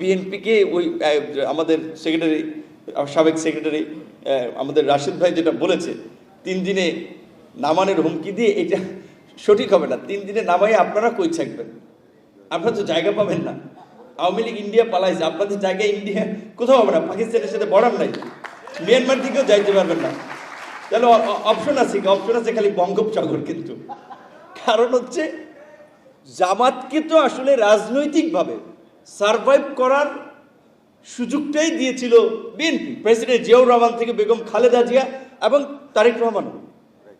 বিএনপিকে ওই আমাদের সেক্রেটারি, সাবেক সেক্রেটারি আমাদের রাশেদ ভাই যেটা বলেছে 3 দিনে নামানোর হুমকি দিয়ে, এটা সঠিক হবে না। 3 দিনে নামাই আপনারা কই থাকবেন? আপনারা তো জায়গা পাবেন না। আওয়ামী লীগ ইন্ডিয়া পালাইছে, আপনাদের জায়গায় ইন্ডিয়া কোথাও হবে না। পাকিস্তানের সাথে বর্ডার নাই, মিয়ানমার দিকেও যাইতে পারবেন না। তাহলে অপশন আছে কি? অপশন আছে খালি বঙ্গোপসাগর। কিন্তু কারণ হচ্ছে জামাতকে তো আসলে রাজনৈতিকভাবে সারভাইভ করার সুযোগটাই দিয়েছিল বিএনপি, প্রেসিডেন্ট জিয়াউর রহমান থেকে বেগম খালেদা জিয়া এবং তারেক রহমান।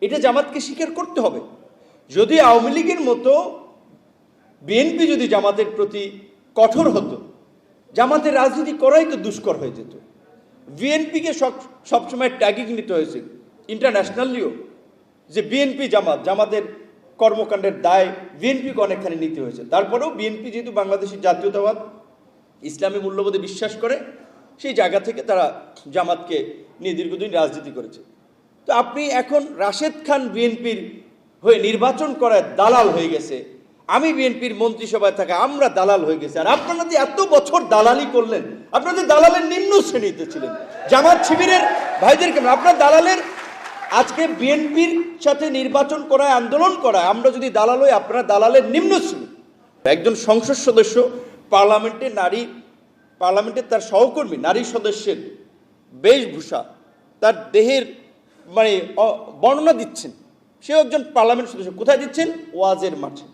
এটা জামাতকে স্বীকার করতে হবে। যদি আওয়ামী লীগের মতো বিএনপি যদি জামাতের প্রতি কঠোর হতো, জামাতের রাজনীতি করাই তো দুষ্কর হয়ে যেত। বিএনপিকে সবসময় ট্যাগিং নিতে হয়েছে ইন্টারন্যাশনালিও, যে বিএনপি জামাতের কর্মকাণ্ডের দায় বিএনপিকে অনেকখানি নিতে হয়েছে। তারপরেও বিএনপি যেহেতু বাংলাদেশের জাতীয়তাবাদ ইসলামী মূল্যবোধে বিশ্বাস করে, সেই জায়গা থেকে তারা জামাতকে নিয়ে দীর্ঘদিন রাজনীতি করেছে। তো আপনি এখন রাশেদ খান বিএনপির হয়ে নির্বাচন করায় দালাল হয়ে গেছে, আমি বিএনপির মন্ত্রিসভায় থাকা আমরা দালাল হয়ে গেছে। আর আপনারা যে এত বছর দালালি করলেন, আপনাদের দালালের নিম্ন শ্রেণীতে ছিলেন জামাত শিবিরের ভাইদেরকে। আপনার দালালের আজকে বিএনপির সাথে নির্বাচন করায়, আন্দোলন করায় আমরা যদি দালাল হই, আপনারা দালালের নিম্ন শ্রেণী। একজন সংসদ সদস্য পার্লামেন্টের তার সহকর্মী নারী সদস্যের বেশভূষা, তার দেহের মানে বর্ণনা দিচ্ছেন, সেও একজন পার্লামেন্ট সদস্য। কোথায় দিচ্ছেন? ওয়াজের মাঠে।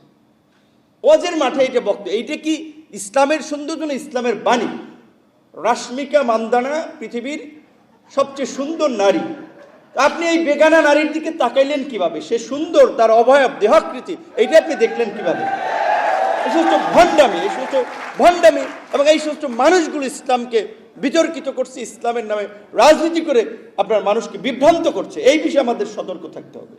ওয়াজের মাঠে এটা বক্তব্য। এইটা কি ইসলামের সৌন্দর্য না ইসলামের বাণী? রাশমিকা মান্দানা পৃথিবীর সবচেয়ে সুন্দর নারী, আপনি এই বেগানা নারীর দিকে তাকাইলেন কিভাবে? সে সুন্দর, তার অবয়ব, দেহাকৃতি, এইটা আপনি দেখলেন কিভাবে? এই সমস্ত ভণ্ডামি এবং এই সমস্ত মানুষগুলো ইসলামকে বিতর্কিত করছে, ইসলামের নামে রাজনীতি করে আপনার মানুষকে বিভ্রান্ত করছে। এই বিষয়ে আমাদের সতর্ক থাকতে হবে।